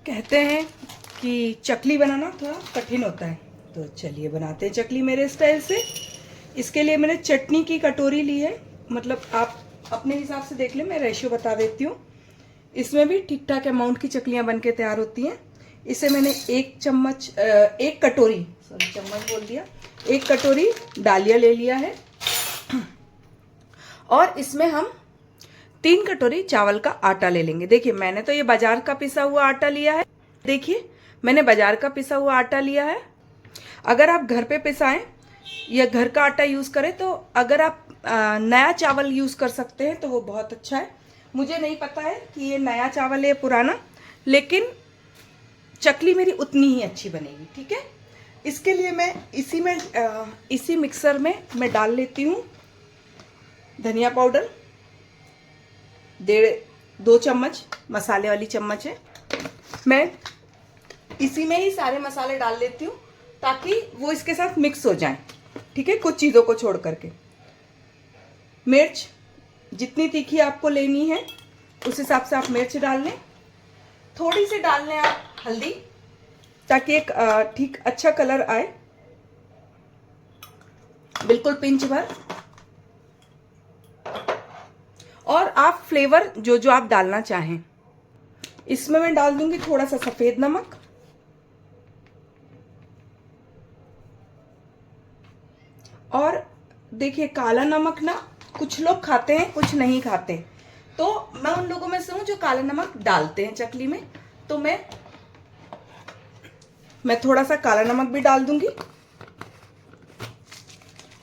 कहते हैं कि चकली बनाना थोड़ा कठिन होता है, तो चलिए बनाते हैं चकली मेरे स्टाइल से। इसके लिए मैंने चटनी की कटोरी ली है, मतलब आप अपने हिसाब से देख लें, मैं रेशियो बता देती हूँ। इसमें भी ठीक ठाक अमाउंट की चकलियाँ बन के तैयार होती हैं। इसे मैंने एक कटोरी, सॉरी चम्मच बोल दिया, एक कटोरी डालिया ले लिया है। और इसमें हम 3 कटोरी चावल का आटा ले लेंगे। देखिए मैंने तो ये बाजार का पिसा हुआ आटा लिया है। देखिए मैंने बाजार का पिसा हुआ आटा लिया है। अगर आप घर पे पिसाएं या घर का आटा यूज करें तो अगर आप नया चावल यूज कर सकते हैं तो वो बहुत अच्छा है। मुझे नहीं पता है कि ये नया चावल है पुराना, लेकिन चकली मेरी उतनी ही अच्छी बनेगी। ठीक है, इसके लिए मैं इसी मिक्सर में मैं डाल लेती हूँ धनिया पाउडर, 2 चम्मच, मसाले वाली चम्मच है। मैं इसी में ही सारे मसाले डाल लेती हूँ ताकि वो इसके साथ मिक्स हो जाएं। ठीक है, कुछ चीज़ों को छोड़ करके। मिर्च जितनी तीखी आपको लेनी है उस हिसाब से आप मिर्च डाल लें। थोड़ी सी डाल लें आप हल्दी, ताकि एक ठीक अच्छा कलर आए, बिल्कुल पिंच भर। और आप फ्लेवर जो जो आप डालना चाहें, इसमें मैं डाल दूंगी थोड़ा सा सफेद नमक, और देखिए काला नमक ना कुछ लोग खाते हैं कुछ नहीं खाते, तो मैं उन लोगों में से हूं जो काला नमक डालते हैं चकली में, तो मैं थोड़ा सा काला नमक भी डाल दूंगी।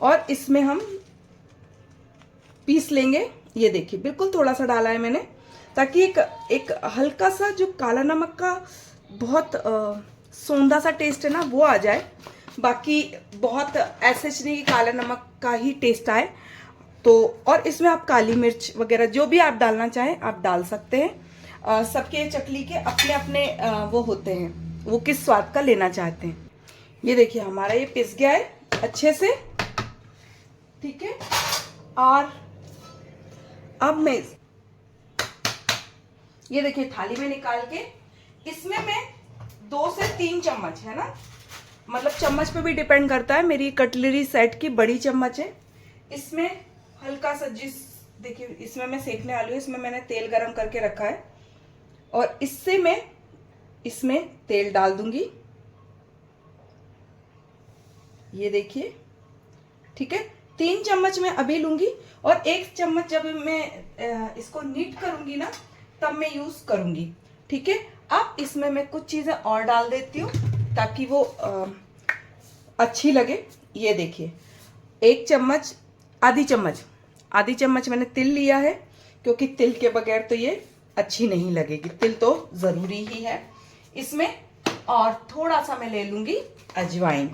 और इसमें हम पीस लेंगे। ये देखिए बिल्कुल थोड़ा सा डाला है मैंने, ताकि एक हल्का सा जो काला नमक का बहुत सौंधा सा टेस्ट है ना वो आ जाए। बाकी बहुत ऐसे नहीं कि काला नमक का ही टेस्ट आए। तो और इसमें आप काली मिर्च वगैरह जो भी आप डालना चाहें आप डाल सकते हैं। सबके चकली के अपने अपने वो होते हैं, वो किस स्वाद का लेना चाहते हैं। ये देखिए हमारा ये पिस गया है अच्छे से। ठीक है, और अब मैं ये देखिए थाली में निकाल के इसमें मैं 2 से 3 चम्मच, है ना, मतलब चम्मच पे भी डिपेंड करता है। मेरी कटलरी सेट की बड़ी चम्मच है। इसमें हल्का सा देखिए इसमें मैं सेकने वाली हूँ, इसमें मैंने तेल गरम करके रखा है और इससे मैं इसमें तेल डाल दूंगी। ये देखिए, ठीक है, 3 चम्मच मैं अभी लूंगी और 1 चम्मच जब मैं इसको नीट करूंगी ना तब मैं यूज करूंगी। ठीक है, अब इसमें मैं कुछ चीजें और डाल देती हूँ ताकि वो अच्छी लगे। ये देखिए 1 चम्मच, आधी चम्मच मैंने तिल लिया है, क्योंकि तिल के बगैर तो ये अच्छी नहीं लगेगी, तिल तो जरूरी ही है इसमें। और थोड़ा सा मैं ले लूंगी अजवाइन।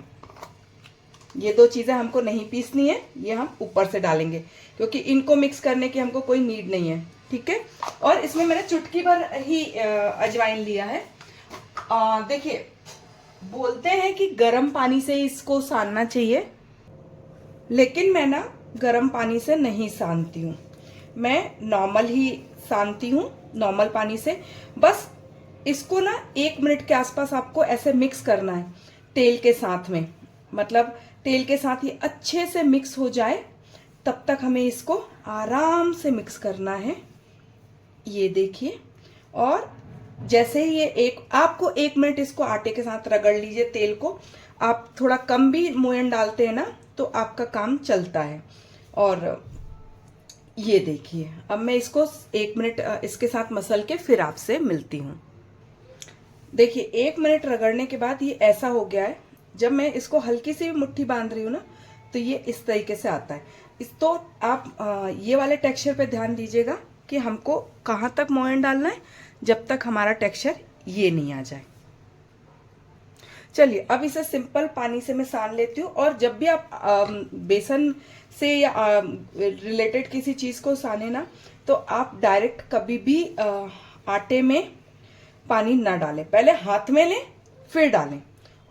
ये 2 चीजें हमको नहीं पीसनी है, ये हम ऊपर से डालेंगे क्योंकि इनको मिक्स करने की हमको कोई नीड नहीं है। ठीक है, और इसमें मैंने चुटकी भर ही अजवाइन लिया है। देखिए बोलते हैं कि गर्म पानी से इसको सानना चाहिए, लेकिन मैं ना गर्म पानी से नहीं सानती हूँ, मैं नॉर्मल ही सानती हूँ, नॉर्मल पानी से। बस इसको ना 1 मिनट के आसपास आपको ऐसे मिक्स करना है तेल के साथ में, मतलब तेल के साथ ही अच्छे से मिक्स हो जाए तब तक हमें इसको आराम से मिक्स करना है। ये देखिए, और जैसे ही ये आपको 1 मिनट इसको आटे के साथ रगड़ लीजिए। तेल को आप थोड़ा कम भी मोयन डालते हैं ना तो आपका काम चलता है। और ये देखिए अब मैं इसको 1 मिनट इसके साथ मसल के फिर आपसे मिलती हूँ। देखिए 1 मिनट रगड़ने के बाद ये ऐसा हो गया है। जब मैं इसको हल्की सी भी मुट्ठी बांध रही हूँ ना तो ये इस तरीके से आता है। तो आप ये वाले टेक्सचर पे ध्यान दीजिएगा कि हमको कहाँ तक मोयन डालना है, जब तक हमारा टेक्सचर ये नहीं आ जाए। चलिए अब इसे सिंपल पानी से मैं सान लेती हूँ। और जब भी आप बेसन से या रिलेटेड किसी चीज को साने ना तो आप डायरेक्ट कभी भी आटे में पानी ना डालें, पहले हाथ में लें फिर डालें।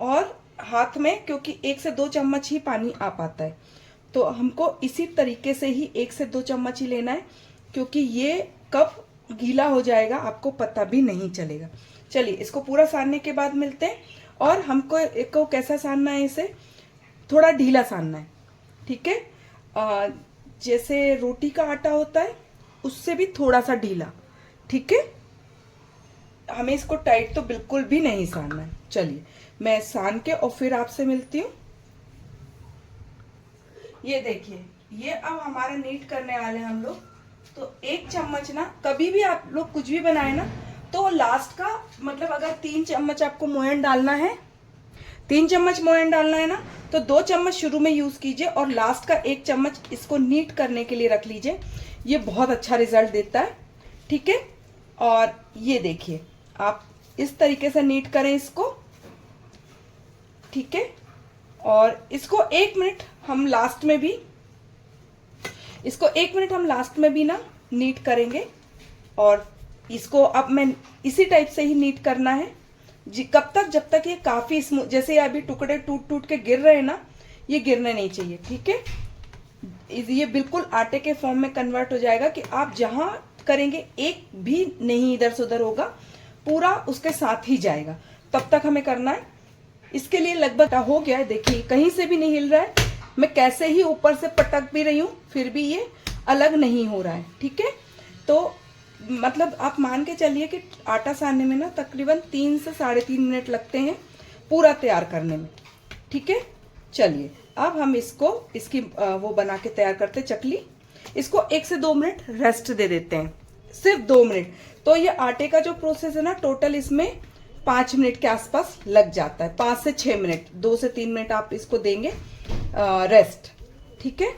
और हाथ में क्योंकि 1 से 2 चम्मच ही पानी आ पाता है, तो हमको इसी तरीके से ही 1 से 2 चम्मच ही लेना है, क्योंकि ये कप गीला हो जाएगा, आपको पता भी नहीं चलेगा। चलिए इसको पूरा सानने के बाद मिलते हैं। और हमको इसको कैसा सानना है, इसे थोड़ा ढीला सानना है, ठीक है। जैसे रोटी का आटा होता है उससे भी थोड़ा सा ढीला, ठीक है। हमें इसको टाइट तो बिल्कुल भी नहीं सानना है। चलिए मैं सान के और फिर आपसे मिलती हूँ। ये देखिए, ये अब हमारा नीट करने वाले हैं हम लोग। तो 1 चम्मच ना, कभी भी आप लोग कुछ भी बनाए ना, तो लास्ट का मतलब अगर 3 चम्मच आपको मोयन डालना है, 3 चम्मच मोयन डालना है ना, तो 2 चम्मच शुरू में यूज कीजिए और लास्ट का 1 चम्मच इसको नीट करने के लिए रख लीजिए। ये बहुत अच्छा रिजल्ट देता है, ठीक है। और ये देखिए, आप इस तरीके से नीट करें इसको, ठीक है। और इसको 1 मिनट हम लास्ट में भी, इसको 1 मिनट हम लास्ट में भी ना नीट करेंगे। और इसको अब मैं इसी टाइप से ही नीट करना है जी, कब तक, जब तक ये काफी स्मूथ, जैसे अभी टुकड़े टूट टूट के गिर रहे हैं ना, ये गिरने नहीं चाहिए, ठीक है। ये बिल्कुल आटे के फॉर्म में कन्वर्ट हो जाएगा कि आप जहां करेंगे एक भी नहीं इधर से उधर होगा, पूरा उसके साथ ही जाएगा। तब तक हमें करना है। इसके लिए लगभग हो गया है, देखिए कहीं से भी नहीं हिल रहा है। मैं कैसे ही ऊपर से पटक भी रही हूं फिर भी ये अलग नहीं हो रहा है, ठीक है। तो मतलब आप मान के चलिए कि आटा सानने में ना तकरीबन 3 से 3.5 मिनट लगते हैं पूरा तैयार करने में, ठीक है। चलिए अब हम इसको इसकी वो बना के तैयार करते हैं चकली। इसको 1 से 2 मिनट रेस्ट दे देते हैं, सिर्फ 2 मिनट। तो ये आटे का जो प्रोसेस है ना, टोटल इसमें 5 मिनट के आसपास लग जाता है, 5 से 6 मिनट, 2 से 3 मिनट आप इसको देंगे रेस्ट, ठीक है।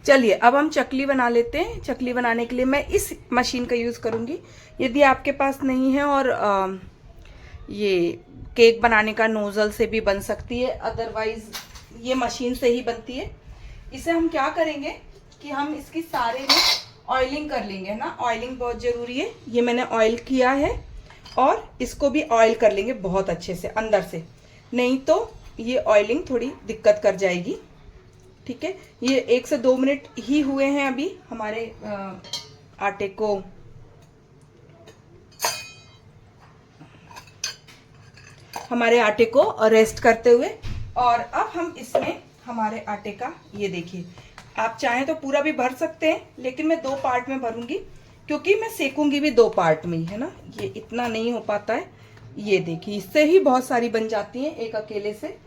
चलिए अब हम चकली बना लेते हैं। चकली बनाने के लिए मैं इस मशीन का यूज़ करूँगी। यदि आपके पास नहीं है और ये केक बनाने का नोजल से भी बन सकती है, अदरवाइज ये मशीन से ही बनती है। इसे हम क्या करेंगे कि हम इसकी सारे में ऑयलिंग कर लेंगे, है ना। ऑयलिंग बहुत ज़रूरी है। ये मैंने ऑयल किया है और इसको भी ऑयल कर लेंगे बहुत अच्छे से अंदर से, नहीं तो ये ऑयलिंग थोड़ी दिक्कत कर जाएगी, ठीक है। ये 1 से 2 मिनट ही हुए हैं अभी हमारे आटे को रेस्ट करते हुए। और अब हम इसमें हमारे आटे का, ये देखिए, आप चाहें तो पूरा भी भर सकते हैं, लेकिन मैं 2 पार्ट में भरूंगी क्योंकि मैं सेकूंगी भी 2 पार्ट में ही, है ना। ये इतना नहीं हो पाता है। ये देखिए, इससे ही बहुत सारी बन जाती हैं एक अकेले से।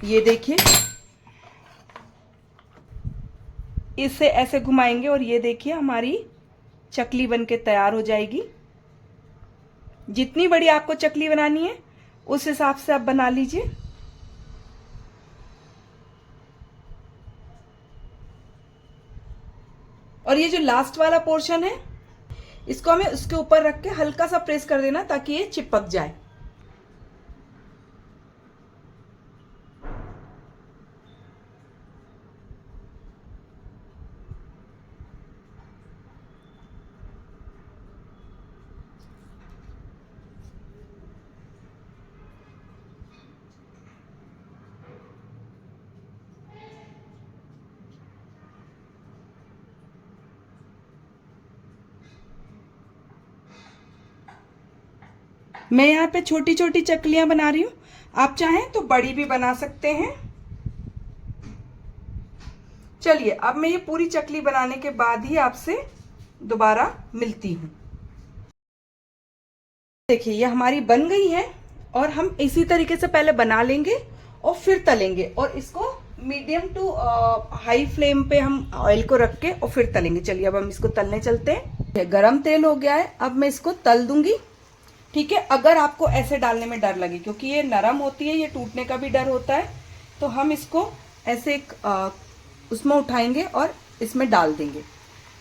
ये देखिए, इसे ऐसे घुमाएंगे और ये देखिए हमारी चकली बनके तैयार हो जाएगी। जितनी बड़ी आपको चकली बनानी है उस हिसाब से आप बना लीजिए। और ये जो लास्ट वाला पोर्शन है, इसको हमें उसके ऊपर रख के हल्का सा प्रेस कर देना ताकि ये चिपक जाए। मैं यहाँ पे छोटी छोटी चकलियां बना रही हूँ, आप चाहें तो बड़ी भी बना सकते हैं। चलिए अब मैं ये पूरी चकली बनाने के बाद ही आपसे दोबारा मिलती हूँ। देखिए ये हमारी बन गई है और हम इसी तरीके से पहले बना लेंगे और फिर तलेंगे। और इसको मीडियम टू हाई फ्लेम पे हम ऑयल को रख के और फिर तलेंगे। चलिए अब हम इसको तलने चलते हैं। गरम तेल हो गया है, अब मैं इसको तल दूंगी, ठीक है। अगर आपको ऐसे डालने में डर लगे, क्योंकि ये नरम होती है, ये टूटने का भी डर होता है, तो हम इसको ऐसे एक उसमें उठाएंगे और इसमें डाल देंगे,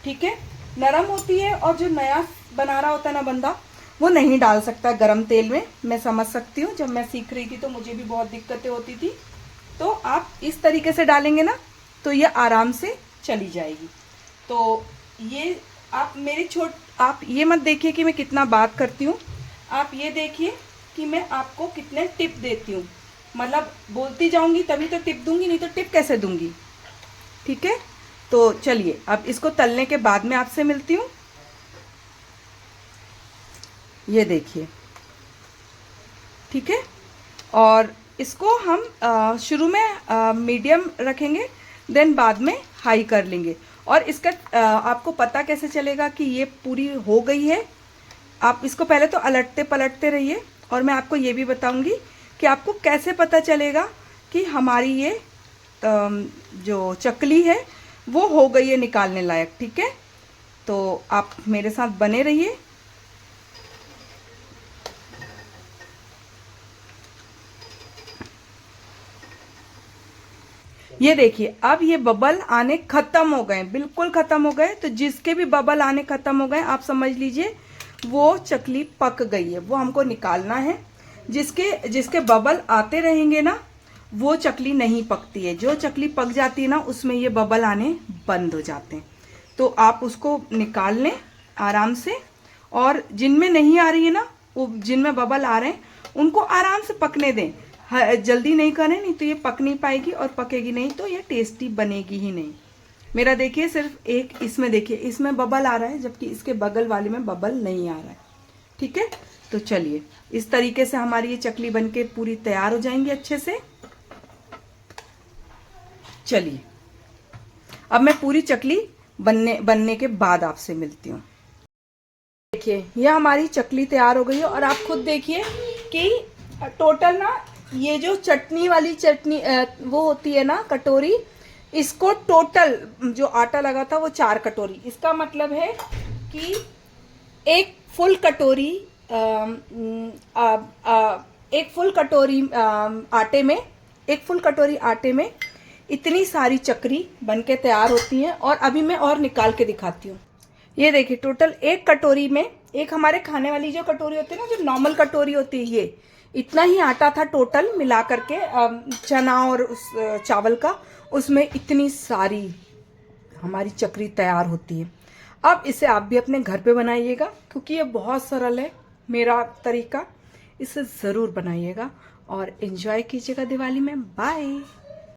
ठीक है। नरम होती है और जो नया बना रहा होता है ना बंदा, वो नहीं डाल सकता गरम तेल में। मैं समझ सकती हूँ, जब मैं सीख रही थी तो मुझे भी बहुत दिक्कतें होती थी। तो आप इस तरीके से डालेंगे ना तो ये आराम से चली जाएगी। तो ये आप ये मत देखिए कि मैं कितना बात करती हूँ, आप ये देखिए कि मैं आपको कितने टिप देती हूँ। मतलब बोलती जाऊंगी तभी तो टिप दूंगी, नहीं तो टिप कैसे दूंगी। ठीक है। तो चलिए अब इसको तलने के बाद में आपसे मिलती हूँ। ये देखिए, ठीक है। और इसको हम शुरू में मीडियम रखेंगे, देन बाद में हाई कर लेंगे। और इसका आपको पता कैसे चलेगा कि ये पूरी हो गई है? आप इसको पहले तो अलटते पलटते रहिए, और मैं आपको ये भी बताऊंगी कि आपको कैसे पता चलेगा कि हमारी ये जो चकली है वो हो गई है निकालने लायक, ठीक है। तो आप मेरे साथ बने रहिए। ये देखिए, अब ये बबल आने खत्म हो गए, बिल्कुल खत्म हो गए। तो जिसके भी बबल आने खत्म हो गए, आप समझ लीजिए वो चकली पक गई है, वो हमको निकालना है। जिसके बबल आते रहेंगे ना, वो चकली नहीं पकती है। जो चकली पक जाती है ना, उसमें ये बबल आने बंद हो जाते हैं। तो आप उसको निकाल लें आराम से। और जिनमें नहीं आ रही है ना, वो जिनमें बबल आ रहे हैं, उनको आराम से पकने दें। जल्दी नहीं करें, नहीं तो ये पक नहीं पाएगी, और पकेगी नहीं तो ये टेस्टी बनेगी ही नहीं। मेरा देखिए सिर्फ एक इसमें, देखिए इसमें बबल आ रहा है, जबकि इसके बगल वाले में बबल नहीं आ रहा है, ठीक है। तो चलिए, इस तरीके से हमारी ये चकली बनके पूरी तैयार हो जाएंगी अच्छे से। चलिए, अब मैं पूरी चकली बनने के बाद आपसे मिलती हूँ। देखिए, ये हमारी चकली तैयार हो गई है। और आप खुद देखिए कि टोटल ना, ये जो चटनी वाली चटनी वो होती है ना कटोरी, इसको टोटल जो आटा लगा था वो 4 कटोरी। इसका मतलब है कि एक फुल कटोरी एक फुल कटोरी आटे में इतनी सारी चकरी बनके तैयार होती हैं। और अभी मैं और निकाल के दिखाती हूँ। ये देखिए, टोटल एक कटोरी में, एक हमारे खाने वाली जो कटोरी होती है ना, जो नॉर्मल कटोरी होती है, ये इतना ही आटा था टोटल मिला करके, चना और उस चावल का, उसमें इतनी सारी हमारी चकरी तैयार होती है। अब इसे आप भी अपने घर पे बनाइएगा, क्योंकि ये बहुत सरल है मेरा तरीका। इसे ज़रूर बनाइएगा और एंजॉय कीजिएगा दिवाली में। बाय।